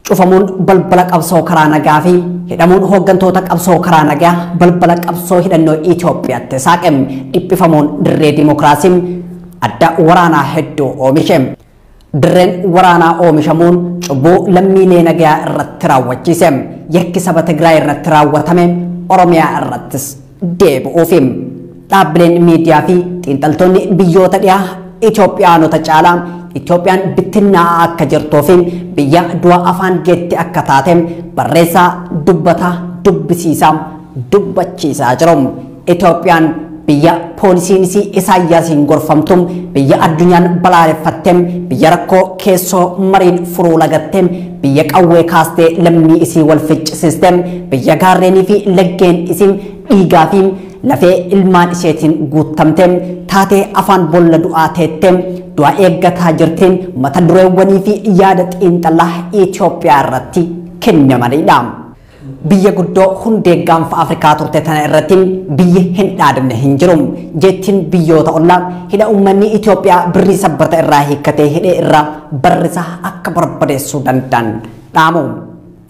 cufamuun balbala qabsoo karaa nagaa fi hidhamuun hooggantoota qabsoo karaa nagaa balbala qabsoo hidhannoo Itoophiyaatti saaqem dhiphifamuun dirree dimokiraasiin adda waraanaa hedduu oomishe. Dirreen waraanaa oomishamuun cubbuu lammiilee nagaa irratti raawwachiise. Yakki saba Tigraay irratti raawwatame Oromiyaa irrattis deebi'uufi. Dhaabbileen miidiyaa fi xiinxaltoonni biyyoota dhihaa Itoophiyaanota caalaa Itoophiyaan bittinnaa akka jirtuu fi biyya du'a afaan geetti akka taate barreessaa dubbataa dubbisiisaa dubbachiisaa jiru. Itoophiyaan biyya poolisiin Isaayyaasiin gorfamtu biyya addunyaan balaaleffatte biyya rakkoo keessoo mariin furuu lagatte biyya qawwee kaastee lammii isii wal ficcisiiste biyya gaarreenii fi laggeen isii dhiigaa fi lafee ilmaan isheetiin guuttamte taatee afaan bolla du'aa teette du'a eeggataa jirtiin mata dureewwanii fi yaada xiinxalaa Itoophiyaa irratti kennamanidha. Biyya guddoo hundee gaanfa Afrikaa turte tana irratti biyyi hin dhaadamne hin jiru. Jettiin biyyoota ollaa hidha uummanni Itoophiyaa birrii sabbata irraa hiikkatee hidhee irraa barrisaa akka barbadeessuu danda'an dhaamu.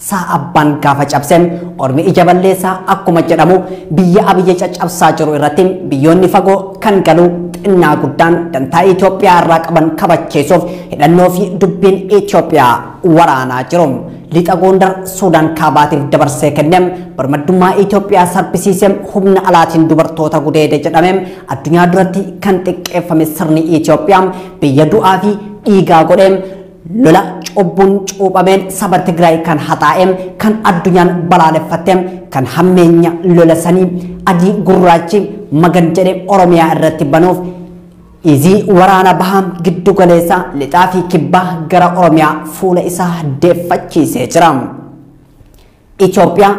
Saa abbaan gaafa cabseen ormi ija balleessaa akkuma jedhamu biyya abiyya caccabsaa jiru irratti biyyoonni fagoo kan galu xinnaa guddaan dantaa Itoophiyaa irraa qaban kabachiisuuf hidhannoo fi dubbiin Itoophiyaa waraanaa jiru. Lixa Gondar Suudaan kaabaatiif dabarsee kenname barbaadummaa Itoophiyaa saffisiisee humna alaatiin dubartoota gudeede jedhamee addunyaa duratti kan xiqqeeffame sirni Itoophiyaa biyya du'aa fi dhiigaa godhee lola cubbuun cuuphameen saba Tigraay kan haxaa'e kan addunyaan balaaleffatte kan hammeenya lola sanii adii gurraachi magan jedhee Oromiyaa irratti banuuf izii waraana bahaa giddu galeessa lixaa fi kibbaa gara Oromiyaa fuula isaa deeffachiisee jira. Itoophiyaa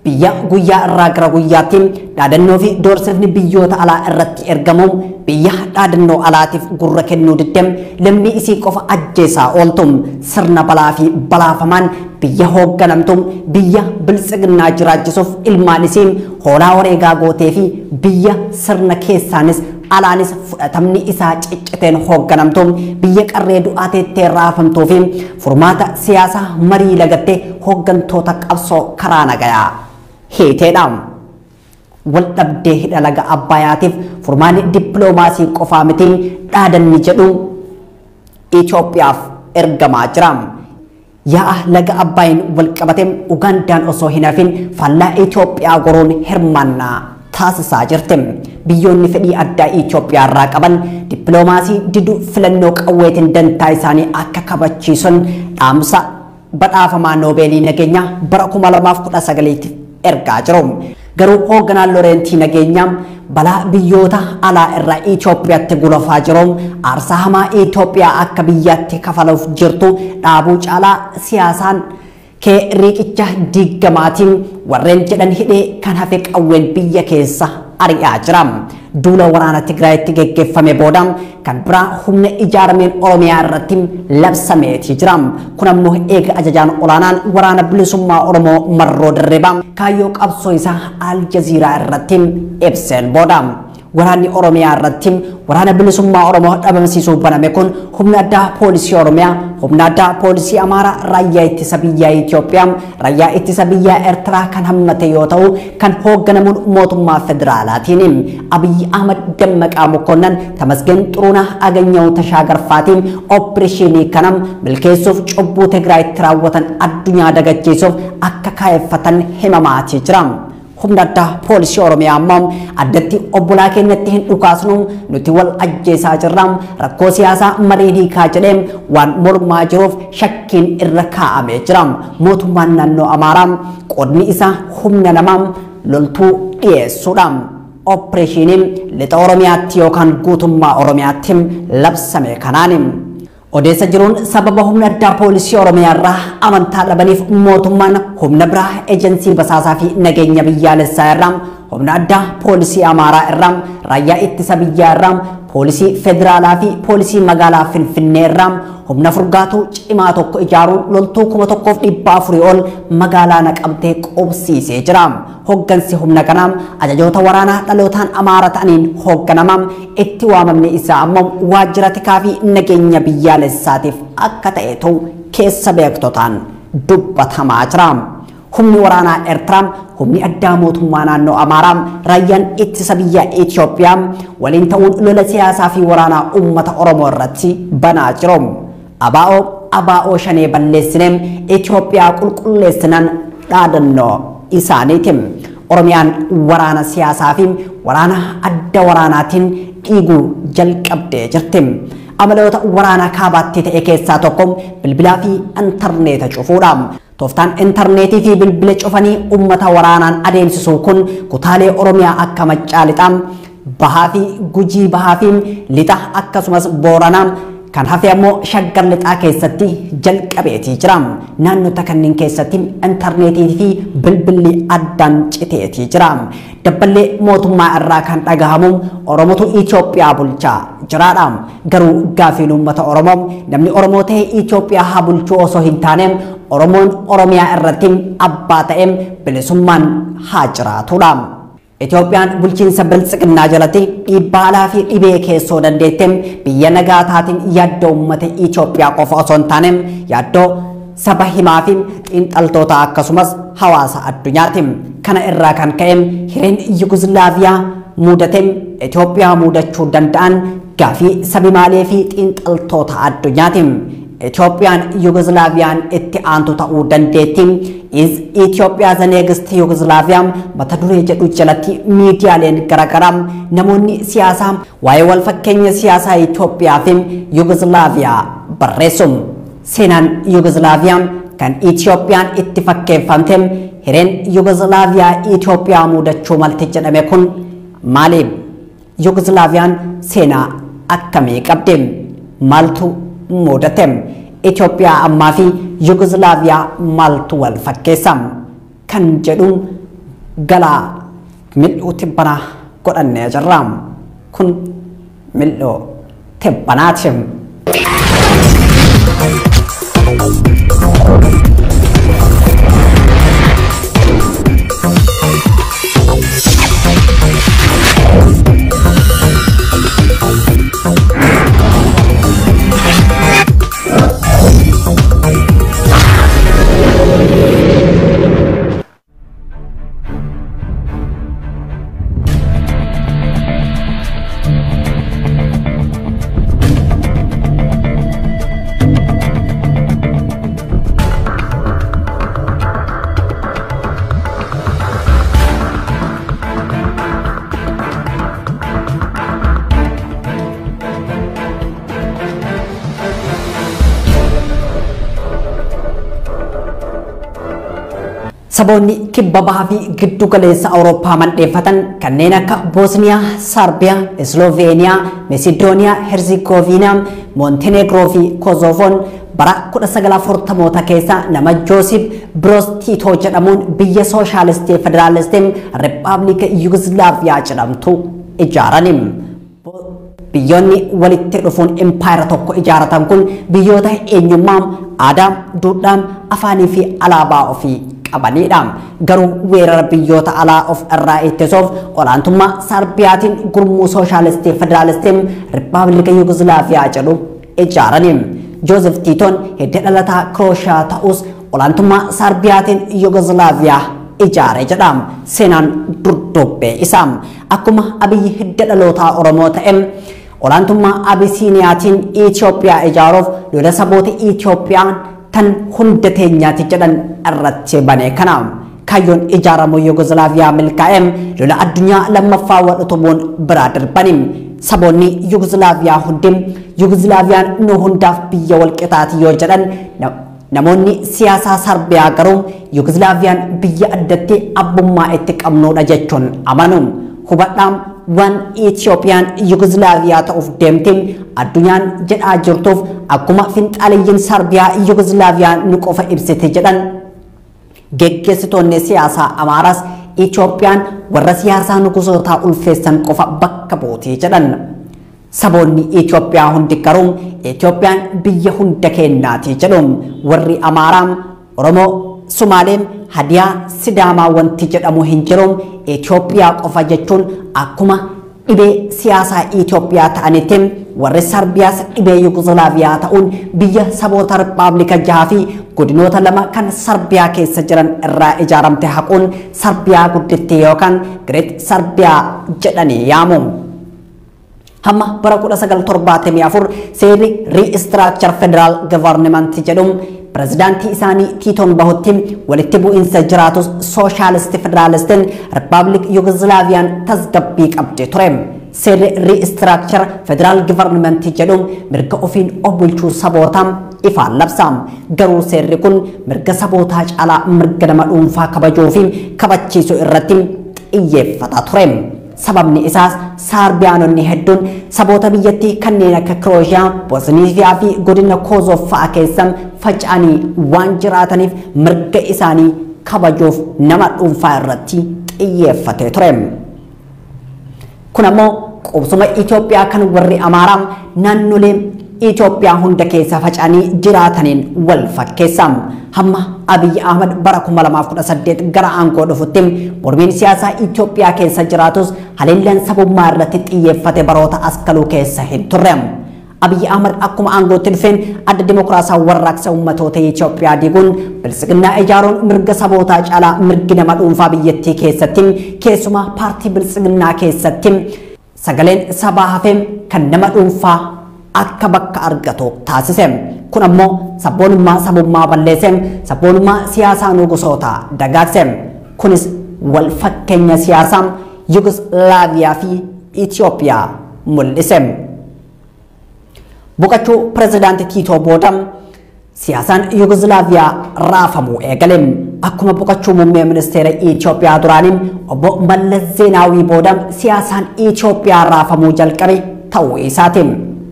biyya guyyaa irraa gara guyyaatti dhaadannoo fi doorsifni biyyoota alaa irratti ergamu biyya dhaadannoo alaatiif gurra kennuu diddem lammii isii qofa ajjeesaa ooltu sirna balaa fi balaafamaan biyya hoogganamtu biyya biltsiginnaa jiraachisuuf ilmaan isii hoolaa wareegaa gootee fi biyya sirna keessaanis alaanis fudhatamni isaa cicciteen hoogganamtu biyya qarree du'aa teettee raafamtuu fi furmaata siyaasaa marii lagattee hooggantoota qabsoo karaa nagayaa hiiteedha. Waldhabdee hidha laga Abbayyaatiif furmaanni dippiloomaasii qofaa miti dhaadanni jedhu Itoophiyaaf ergamaa jira. Yaa laga Abbayyin walqabate Ugandaan osoo hin hafin faallaa Itoophiyaa goruun hirmaannaa taasisaa jirti. Biyyoonni fedhii addaa Itoophiyaa irraa qaban dippiloomaasii diduu filannoo qawweetiin dantaa isaanii akka kabachiisan dhaamsa badhaafamaa Noobeelii nageenyaa bara 2019 ergaa jiru. Garuu hoogganaan Loorentii nageenyaa balaa biyyoota alaa irraa Itoophiyaatti gulufaa jiru aarsaa hamaa Itoophiyaa akka biyyaatti kafaluuf jirtu dhaabuu caalaa siyaasaan kee riqicha diigamaatiin warreen jedhan hidhee kan hafe qawween biyya keessa ari'aa jira. Duula waraana Tigraayitti geggeeffame booda kan biraa humna ijaarameen Oromiyaa irratti labsameetii jira. Kun ammoo eega ajajaan olaanaan waraana bilisummaa Oromoo Marroo Dirribaa kaayyoo qabsoo isaa Aljaziiraa irratti ibseen booda. Waraanni Oromiyaa irratti waraana bilisummaa Oromoo dhabamsiisuu baname kun humna addaa poolisii Oromiyaa, humna addaa poolisii Amaaraa, raayyaa ittisa biyyaa Itoophiyaa, raayyaa ittisa biyyaa Eertiraa kan hammate yoo ta'u kan hoogganamuun mootummaa federaalaatiin Abiyyi Ahmad Dammaqaa Mokonnan Tamasgeen Xuruunaa Aganyaw Tashaagarfaatiin ooppereeshinii kanam milkeessuuf cubbuu Tigraayitti raawwatan addunyaa dagachiisuuf akka kaayeffatan himamaatii jira. Humna addaa poolisii Oromiyaa ammoo addatti obbolaa keenyatti hin dhukaasnu nuti wal ajjeesaa jirra rakkoo siyaasaa marii hiikaa jedhee waan mormaa jiruuf shakkiin irra kaa'amee jira. Mootummaan naannoo Amaaraa qoodni isaa humna namaa loltuu dhiyeessuudha. Ooppereeshiniin lixa Oromiyaatti yookaan guutummaa Oromiyaatti labsame kanaan. Odeessa jiruun sababa humna addaa poolisii Oromiyaa irraa amantaa dhabaniif mootummaan humna biraa ejensii basaasaa fi nageenya biyyaalessaa irraa humna addaa poolisii Amaaraa irraa raayyaa ittisa biyyaa irraa poolisii federaalaa fi poolisii magaalaa Finfinnee irraa humna furgaatuu cimaa tokko ijaaruun loltuu 1,400 ol magaalaa Naqamtee qobsiisee jira. Hoggansi humna kanaa ajajoota waraanaa dhalootaan Amaara ta'aniin hoogganama. Itti waamamni isaa ammoo waajjira tikaa fi nageenya biyyaalessaatiif akka ta'etu keessa beektotaan dubbatamaa jira. Humni waraanaa Eertiraa, humni addaa mootummaa naannoo Amaaraa, raayyaan ittisa biyya Itoophiyaa waliin ta'uun lola siyaasaa fi waraanaa uummata Oromoo irratti banaa jiru. Abaa'oo shanee balleessinee Itoophiyaa qulqulleessinan dhaadannoo isaaniiti. Oromiyaan waraana siyaasaa fi waraana adda waraanaatiin dhiiguu jalqabdee jirti. Amaloota waraanaa kaabaatti ta'e keessaa tokko bilbilaa fi intarneeta cufuudha. Tooftaan intarneetii fi bilbila cufanii uummata waraanaan adeemsisuu kun kutaalee Oromiyaa akka Maccaalixaa, Bahaa fi Gujii Bahaa fi Lixa akkasumas Booranaa kan hafe ammoo Shaggar Lixaa keessatti jalqabeetii jira. Naannota kanneen keessatti intarneetii fi bilbilli addaan citeetii jira. Dabballee mootummaa irraa kan dhagahamu Oromotu Itoophiyaa bulchaa jiraadha. Garuu gaafiin uummata Oromoo namni Oromoo ta'e Itoophiyaa haa bulchuu osoo hin taane Oromoon Oromiyaa irratti abbaa ta'e bilisummaan haa jiraatudha. Itoophiyaan bulchiinsa biltsiginnaa jalatti dhiibbaa alaa fi dhibee keessoo dandeette biyya nagaa taatiin yaaddoo uummata Itoophiyaa qofa osoo hin taane yaaddoo saba himaa fi xiinxaltoota akkasumas hawaasa addunyaati. Kana irraa kan ka'e hireen Ygolaviyaa muudate Itoophiyaa muudachuu danda'an gaafii sabi maalee fi xiinxaltoota addunyaati. Itoophiyaan Ygolaviaan itti aantu ta'uu dandeetti. Is Itoophiyaa the next Ygolaviyaa mata duree jedhu jalatti miidiyaaleen garaagaraa namoonni siyaasaa waa'ee wal fakkeenya siyaasaa Itoophiyaa fi Ygolaviyaa barreessu. Seenaan Ygolaviyaa kan Itoophiyaan itti fakkeeffamte hireen Ygolaviyaa Itoophiyaa muudachuu malti jedhame kun maali? Ygolaviaan seenaa akkamii qabdi? Maaltu muudate? Itoophiyaa ammaa fi Ygolaviyaa maaltu wal fakkeessa? Kan jedhu galaa mil'uu tibbanaa godhannee jirra. Kun mil'uu tibbanaati. Saboonni kibba bahaa fi giddu galeessa Awurooppaa mandheeffatan kanneen akka Boosniyaa, Sarbiyaa, Sloveeniyaa, Mesidooniyaa, Herzegovina, Montenegroo fi Kosovoon bara 1940moota keessa nama Joosip Broz Tito jedhamuun biyya sooshaalistii federaalistii Rippaabilika Ygolaaviyaa jedhamtu ijaarani. Biyyoonni walitti dhufuun impaayera tokko ijaaratan kun biyyoota eenyummaa, aadaa, duudhaa, afaanii fi alaabaa ofii qabanidha. Garuu weerara biyyoota alaa of irraa ittisuuf olaantummaa Sarbiyaatiin gurmuu sooshaalistii federaalistii Rippaabilika Ygolaaviyaa jedhu ijaarani. Joosef Tiitoon hidda dhalataa Kirooshiyaa ta'us olaantummaa Sarbiyaatiin Ygolaaviyaa ijaare jedha seenaan durdobbee isaa. Akkuma Abiyyi hidda dhalootaa Oromoo ta'e olaantummaa Abisiiniyaatiin Itoophiyaa ijaaruuf lola saboota Itoophiyaan tan hunda teenyaati jedhan irratti bane kana. Kaayyoon ijaaramuu Ygolaaviyaa milkaa'e lola addunyaa lammaffaa wal utubuun biraa darbani. Saboonni Ygolaaviyaa hundi Ygolaaviyaan nu hundaaf biyya walqixaati yoo jedhan namoonni siyaasaa Sarbiyaa garuu Ygolaaviyaan biyya addatti abbummaa itti qabnuudha jechuun amanu. Hubadhaan waan Itoophiyaan Ygolaaviyaa ta'uuf deemte addunyaan jedhaa jirtuuf akkuma finxaaliyyiin Sarbiyaa Ygolaaviyaan nu qofa ibsite jedhan geggeessitoonni siyaasaa Amaaraas Itoophiyaan warra siyaasaa nugusootaa ulfeessan qofa bakka buutii jedhan. saboonni Itoophiyaa hundi garuu Itoophiyaan biyya hunda keenyaati jedhuun warri Amaaraam, Oromoo, Sumaaleem, Hadiyaa, Sidaamaa wanti jedhamu hin jiruun Itoophiyaa qofa jechuun akkuma dhibee siyaasaa Itoophiyaa ta'anitti warri Sarbiyaas dhibee Ygolaaviyaa ta'uun biyya saboota Rippaabilika 6 fi godinoota 2 kan Sarbiyaa keessa jiran irraa ijaaramte haquun Sarbiyaa guddittii yookaan Great Sarbiyaa jedhanii yaamu. Hamma bara 1974 seerri Restructure Federal Government jedhuun Prezidaantii isaanii Tiitoon bahutti walitti bu'iinsa jiraatus Sooshaalisti Federaalistiin Rippaabilik Ygolaviaan tasgabbii qabdi ture. Seerri Restructure Federal Government jedhuun mirga ofiin of bulchuu sabootaa ifaan labsa. Garuu seerri kun mirga sabootaa caalaa mirga nama dhuunfaa kabajuu fi kabachiisuu irratti xiyyeeffata ture. Sababni isaas Sarbiyaanonni hedduun saboota biyyattii kanneen akka Kirooshiyaa, Bosniiyaa fi godina Koozoof fa'a keessa faca'anii waan jiraataniif mirga isaanii kabajuuf nama dhuunfaa irratti xiyyeeffate ture. Kun ammoo qubsuma Itoophiyaa kan warri Amaaraam naannolee Itoophiyaa hunda keessa faca'anii jiraataniin wal fakkeessa. Hamma Abiy Ahmed bara 2018 gara aangoo dhufutti mormiin siyaasaa Itoophiyaa keessa jiraatus haleellaan sabummaa irratti xiyyeeffate baroota askaluu keessa hin turre. Abiy Ahmed akkuma aangootti dhufeen adda dimokiraasaa warraaqsa ummatoota Itoophiyaa diiguun bilisiginnaa ijaaruun mirga sabootaa caalaa mirgi nama dhuunfaa biyyattii keessatti keessumaa paartii bilisiginnaa keessatti sagaleen sabaa hafee kan nama dhuunfaa akka bakka argatu taasise. Kun ammoo sabummaa balleesse, sabummaa siyaasaa gosoota dagaagse. Kunis wal fakkeenya siyaasaa Ygolaaviyaa fi Itoophiyaa mul'ise. Boqachuu Pirezidaantii Tiitoo booda siyaasaan Ygolaaviyaa raafamuu eegale. Akkuma boqachuu muummee ministeera Itoophiyaa duraanii obbo Mallas Zeenaawii booda siyaasaan Itoophiyaa raafamuu jalqabe ta'uu isaati.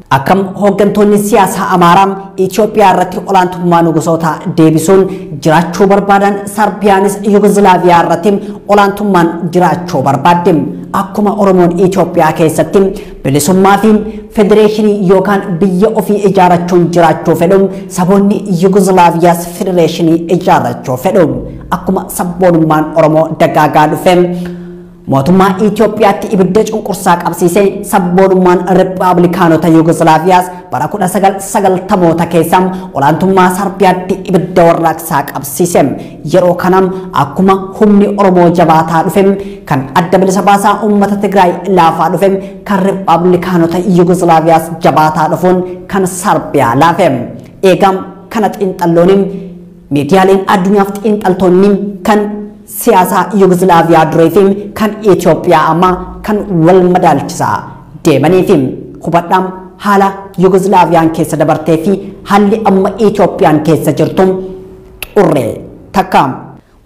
Akkam hooggantoonni siyaasaa Amaaraam Itoophiyaa irratti olaantummaa gosoota deebisuun jiraachuu barbaadan Sarbiyaanis Ygolaaviyaa irratti olaantummaan jiraachuu barbaadde. Akkuma Oromoon Itoophiyaa keessatti bilisummaa fi federeeshinii yookaan biyya ofii ijaarrachuun jiraachuu fedhu saboonni Ygolaaviyaas federeeshinii ijaarrachuu fedhu. Akkuma sabboonummaan Oromoo dagaagaa dhufe mootummaa Itoophiyaatti ibidda cunqursaa qabsiise sabboonummaan Rippaabilikaanota Ygolaaviyaas bara 1990moota keessa olaantummaa Sarbiyaatti ibidda warraaqsaa qabsiise. Yeroo kanam akkuma humni Oromoo jabaataa dhufe kan adda bilisa baasaa uummata Tigraay laafaa dhufe kan Rippaabilikaanota Ygolaaviyaas jabaataa dhufuun kan Sarbiyaa laafe. Eegam kana xiinxalloonni miidiyaaleen addunyaaf xiinxaltoonni kan siyaasaa Ygolaaviyaa duree fi kan Itoophiyaa amma kan wal madaalchisaa deemanii fi hubadhaam haala Ygolaaviyaan keessa dabartee fi haalli amma Itoophiyaan keessa jirtu xurree takka.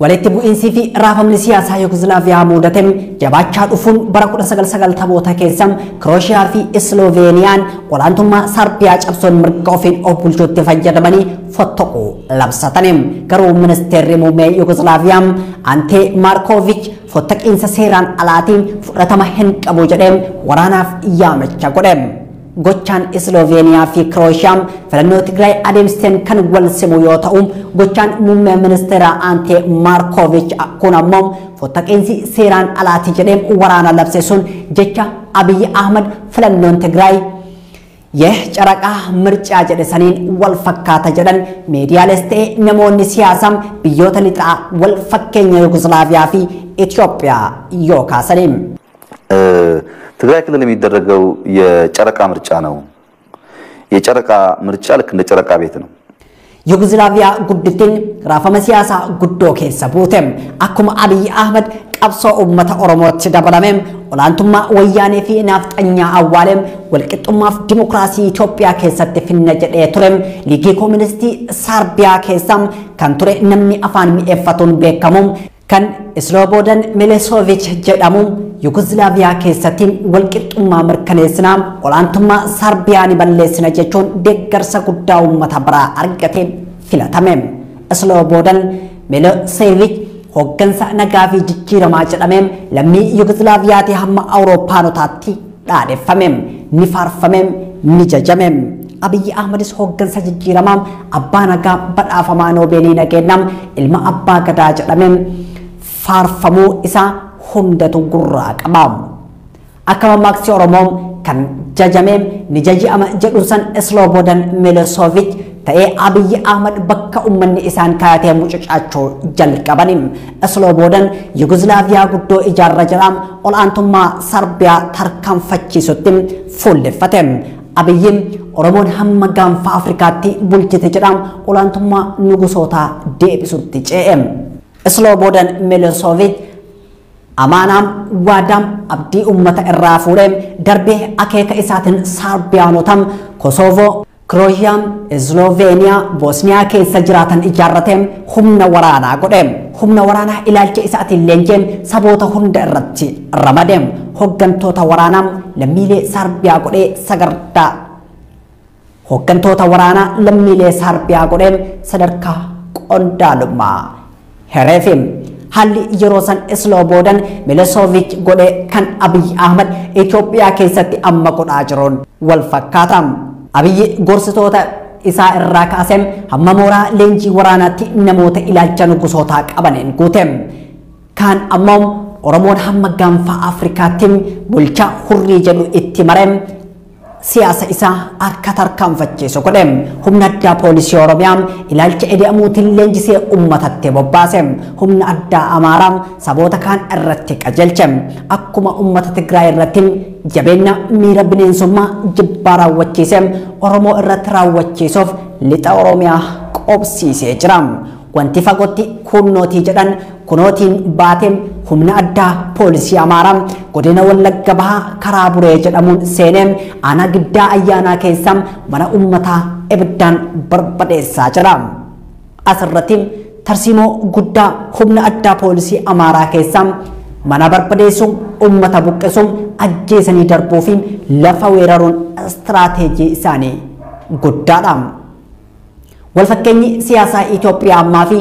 Walitti bu'iinsii fi raafamni siyaasaa Ygolaaviyaa muudate jabaachaa dhufuun bara 1990moota keessa Kirooshiyaa fi Islooveniyaan olaantummaa Sarbiyaa cabsuun mirga ofiin of bulchuutti fayyadamanii fottoquu labsatanii. Garuu ministeerri muummee Ygolaaviyaa Ante Maarkoovich fottoqiinsa seeraan alaatiin fudhatama hin qabu jedhee waraanaaf yaamicha godhe. Gochaan Islooveeniyaa fi Kirooshiyaa filannoo Tigraay adeemsiseen kan wal simu yoo ta'u, gochaan muummee ministeera Ante Maarkoovich kun ammoo fottoqiinsi seeraan alaati jedhee waraana labse sun jecha Abiy Ahmed filannoon Tigraay ጨረቃ ምርጫ ጀደሰኒን ወልፈካታ ጀደን ሚዲያሌስ ተኤ ነሞኒ ሲያሳም ብዮተ ሊጣ ወልፈከኛ ዩጎስላቪያ ፊ ኢትዮጵያ ዮካሰኒም ትግራይ ክልል የሚደረገው የጨረቃ ምርጫ ነው። የጨረቃ ምርጫ ልክ እንደ ጨረቃ ቤት ነው። ዩጎስላቪያ ጉድትን ራፈማ ሲያሳ ጉዶ ከሰቡተም አኩማ አብይ አህመድ qabso ummata oromooti dabalamem olaantumma wayyaanee fi nafxanya awwalem walqixxummaaf dimokiraasii Itoophiyaa keessatti finna jedhee turem liigii kooministii Sarbiyaa keessam kan ture namni afaan mi'eeffatuun beekamu kan Slobodan Milošević jedhamu Ygolaaviyaa keessatti walqixxummaa mirkaneessina olaantummaa Sarbiyaa balleessina jechuun deeggarsa guddaa ummata biraa argate filatamem. Slobodan Milošević hoggansa nagaa fi jijjiiramaa jedhameen lammii Ygolaaviyaatti hamma Awuroopaanotaatti dhaadeffamem. ni faarfamem ni jajamem. Abiyyi Ahmadis hooggansa jijjiiramaa abbaa nagaa badhaafamaa Noobeelii nageenyaan ilma abbaa gadaa jedhameen faarfamuu isaa hundatu gurraa qabaam. Akkama maaksii Oromoo kan jajameen ni jaji'ama jedhu san Isloobodan Miloosooviich ta'ee Abiyyi Ahmad bakka ummanni isaan kaayatee mucucaachuu jalqabanim. Isloobodan Ygolaaviyaa guddoo ijaarra jedhaam olaantummaa Sarbiyaa tarkaanfachiisutti fuulleffatem. Abiyyiin Oromoon hamma gaanfa Afrikaatti bulchite jedhaam olaantummaa nugusootaa deebisutti ce'em. Isloobodan Miloosooviich amaanaam waadaam abdii ummata irraa fuudheem darbee akeeka isaatiin Sarbiyaanotam Kosoovoo Krooshiyaam Sloveeniyaa Boosniyaa keessa jiraatan ijaarrateem humna waraanaa godheem. Humna waraanaa ilaalcha isaatiin leenjeem saboota hunda irratti ramadeem. Hooggantoota waraanaam lammiilee Sarbiyaa godhee sagardaa hooggantoota waraanaa lammiilee Sarbiyaa godheem sadarkaa qondaalummaa hereefim. Haalli yeroo san Isloobodan Miloosooviich godhee kan Abiyyi Ahmad Itoophiyaa keessatti amma godhaa jiruun wal fakkaatam. Abiyyi gorsitoota isaa irraa kaasem hamma mooraa leenjii waraanaatti namoota ilaalcha nugusootaa qabaniin guutem. Kaan ammoo Oromoon hamma gaanfa Afrikaatti bulchaa hurrii jedhu itti mareem siyaasa isaa akka tarkaanfachiisu godhem. Humna addaa poolisii Oromiyaa ilaalcha eda'amuutiin leenjisee ummatatti bobbaasem. Humna addaa Amaaraam saboota kaan irratti qajeelchem. Akkuma ummata Tigraay irratti jabeenya miira bineensummaa jibbaa raawwachiisem Oromoo irratti raawwachiisuuf lixa Oromiyaa qobsiisee jira. Wanti fagootti kunnootii jedhan kunootiin baatem humna addaa poolisii Amaaraa godina Wallagga Bahaa karaa buree jedhamuun seeneem aanaa giddaa ayyaanaa keessaa mana ummataa ibiddaan barbadeessaa jira. Asirratti tarsiimoo guddaa humna addaa poolisii Amaaraa keessaa mana barbadeessuun ummata buqqisuun ajjeesanii darbuu fi lafa weeraruun istiraateejii isaanii guddaadha. Walfakkeenyi siyaasaa Itoophiyaa ammaa fi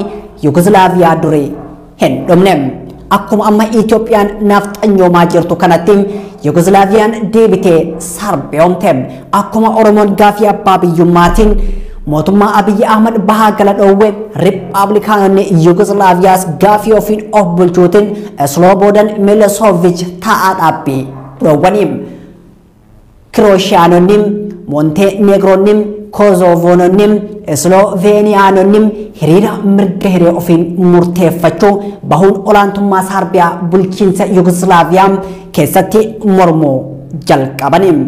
Ygolaaviyaa durii hin dhumne. Akkuma amma Itoophiyaan nafxanyoomaa jirtu kanatti Ygolaviaan deebitee sarbiyoomte. Akkuma Oromoon gaafii abbaa biyyummaatiin mootummaa Abiyyi Ahmad bahaa gala dhoowwe Rippaabilikaanonni Ygolaaviyaas gaafii ofiin of bulchuutiin Isloobodan Miloosooviich taa'aa dhaabbii dhoowwaniim. Kirooshiyaanonnim Monteneegroonnim Kosovoononnim Sloveeniyaanonnim hiriira mirga hiree ofiin murteeffachuu bahuun olaantummaa Sarbiyaa bulchiinsa Ygolaaviyaa keessatti mormuu jalqabaniim.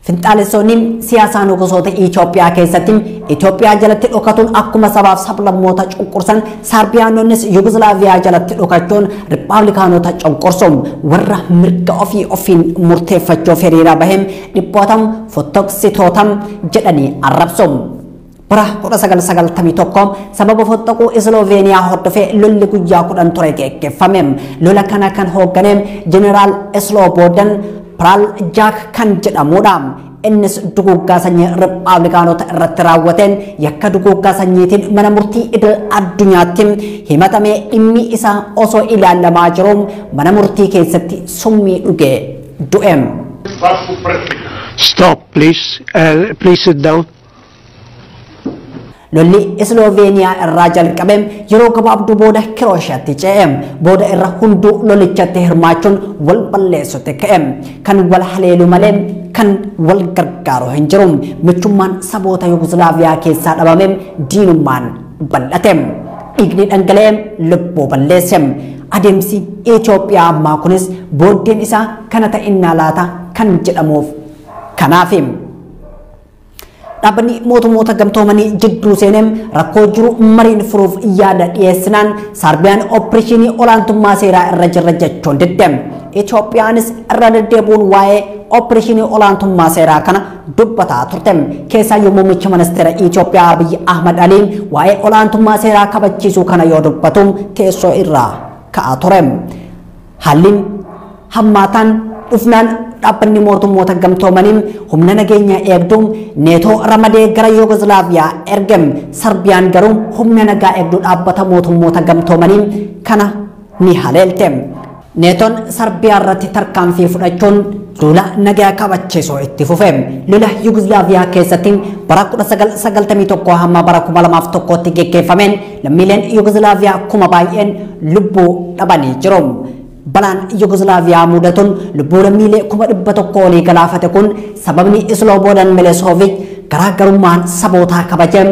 Finxaalessonni siyaasaa nugusoota Itoophiyaa keessatti Itoophiyaa jalatti dhokatuun akkuma sabaaf sablammoota cunqursan Sarbiyaanonnis Ygolaaviyaa jalatti dhokachuun Rippaabilikaanota cunqursuun warra mirga ofii ofiin murteeffachuuf hiriira bahem dhibbootam fotoksitootam jedhanii arrabsuun. Bara 1991 sababa fottaquu Sloveeniyaa hordofee lolli guyyaa 10 ture geggeeffamem. Lola kana kan hoogganeem Jeneraal Isloobodan Praal Jaak kan jedhamudha. Innis duguggaa sanyii Rippaabilikaanota irratti raawwateen yakka duguggaa sanyiitiin mana murtii idil addunyaatti himatamee dhimmi isaa osoo ilaalamaa jiru mana murtii keessatti summii dhugee du'em. Stop, please. Please sit down. Lolli Sloveeniyaa irraa jalqabem yeroo gabaabduu booda Kirooshiyaatti ce'em. Booda irra hunduu lolichatti hirmaachuun wal balleessutti ka'em. Kan wal haleelu malee kan wal gargaaru hin jiru. Michummaan saboota Ygolaaviyaa keessaa dhabamem diinummaan bal'atem. Dhiigni dhangala'eem lubbuu balleessem. Adeemsi Itoophiyaa ammaa kunis booddeen isaa kana ta'innaa laata kan jedhamuuf kanaafim. Dhaabbanni mootummoota gamtoomanii jidduu seenem rakkoo jiru mariin furuuf yaada dhiyeessinaan Sarbiyaan opereeshinii olaantummaa seeraa irra jirra jechuun diddem. Itoophiyaanis irra deddeebuun waa'ee opereeshinii olaantummaa seeraa kana dubbataa turtem. Keessaa yommuu muummichi ministeera Itoophiyaa Abiyyi Ahmad Aliin waa'ee olaantummaa seeraa kabachiisuu kana yoo dubbatu teessoo irraa ka'aa turem. Haalli hammaataan dhufnaan dhaabbanni mootummoota gamtoomanii humna nageenya eegduu neetoo ramadee gara Ygolaaviyaa ergem. Sarbiyaan garuu humna nagaa eegduu dhaabbata mootummoota gamtoomanii kana ni haleelte. Neetoon Sarbiyaa irratti tarkaanfii fudhachuun lola nagaa kabachiisuu itti fufeem. Lola Ygolaaviyaa keessatti bara 1991 hamma bara 2001tti geggeeffameen lammiileen Ygolaaviyaa kuma baay'een lubbuu dhabanii jiru. Balaan Ygolaaviyaa muudatuun lubbuu lammiilee 100,000 olii galaafate kun sababni Slobodan Milošević garaagarummaan sabootaa kabajeem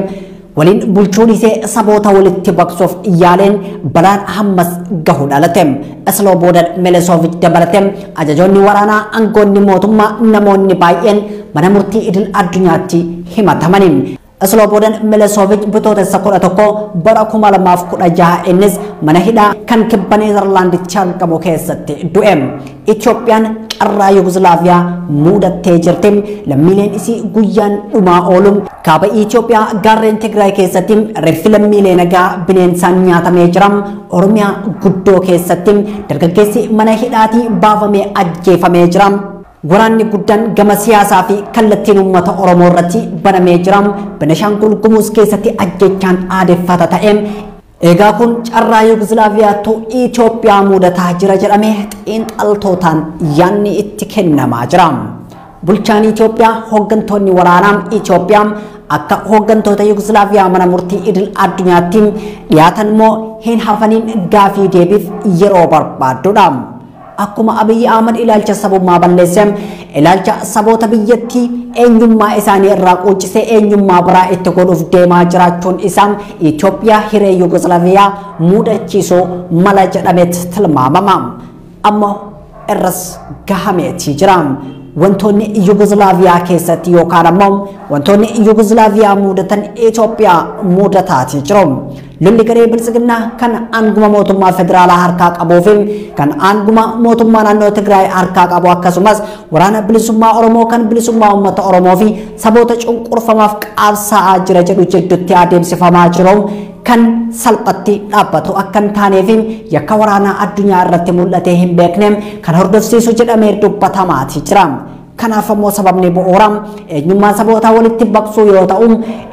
waliin bulchuun isee saboota walitti baqsuuf yaaleen balaan hammas gahu dhalateem. Slobodan Milošević dabalateem ajajoonni waraanaa aangoonni mootummaa namoonni baay'een mana murtii idil addunyaatti himatamaniin. Slobodan Milošević bitootessa 11 bara 2016 innis mana hidhaa kan kibba Neezerlaanditti argamu keessatti du'eem. Itoophiyaan qarraa Ygolaaviyaa muudattee jirti. Lammiileen isii guyyaan dhumaa oolu kaaba Itoophiyaa gaarreen Tigraay keessatti reeffi lammiilee nagaa bineensaan nyaatamee jira. Oromiyaa guddoo keessatti dargaggeessi mana hidhaatii baafamee ajjeefamee jira. Waraanni guddaan gama siyaasaa fi kallattiin uummata Oromoo irratti banamee jira. Benishaangul Gumuz keessatti ajjechaan aadeffata ta'eem. Egaa kun carraa Ygolaaviyaatu Itoophiyaa muudataa jira jedhamee xiinxaltootaan yaanni itti kennamaa jira. Bulchaan Itoophiyaa hooggantoonni waraanaa Itoophiyaa akka hooggantoota Ygolaaviyaa mana murtii idil addunyaatti dhiyaatan immoo hin hafaniin gaafii deebiif yeroo barbaadudha. Akkuma Abiy Ahmed ilaalcha sabummaa balleesseem ilaalcha saboota biyyattii eenyummaa isaanii irraa quucisee eenyummaa biraa itti godhuuf deemaa jiraachuun isaan Itoophiyaa hiree Ygolaaviyaa muudachiisuu mala jedhametti tilmaamama. Amma irras gahameetii jira. Wantoonni Ygolaaviyaa keessatti yookaan ammoo wantoonni Ygolaaviyaa muudatan Itoophiyaa muudataatii jiru. Lolli garee bilisiginnaa kan aanguma mootummaa federaalaa harkaa qabuu fi kan aanguma mootummaa naannoo Tigraay harkaa qabu akkasumas waraana bilisummaa Oromoo kan bilisummaa uummata Oromoo fi saboota cunqurfamaaf qabsaa'aa jira jedhu jidduutti adeemsifamaa jiru kan salphatti dhaabbatu akka hin taanee fi yakka waraanaa addunyaa irratti mul'atee hin beekne kan hordofsiisu jedhamee dubbatamaatii jira. Kanaaf ammoo sababni bu'uuraa eenyummaa sabootaa walitti baqsuu yoo ta'u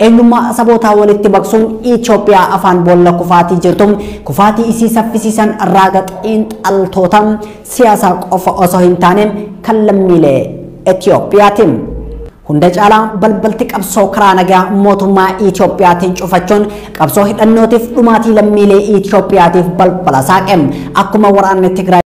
eenyummaa sabootaa walitti baqsuun Itoophiyaa afaan boolla kufaatii jirtu kufaatii isii saffisiisan raaga xiinxaltoota siyaasaa qofa osoo hin taane kan lammiilee Itoophiyaati. Hunda caalaa balbalti qabsoo karaa nagaa mootummaa Itoophiyaatiin cufachuun qabsoo hidhannootiif dhumaatii lammiilee Itoophiyaatiif balbala saaqeem akkuma waraanni Tigraay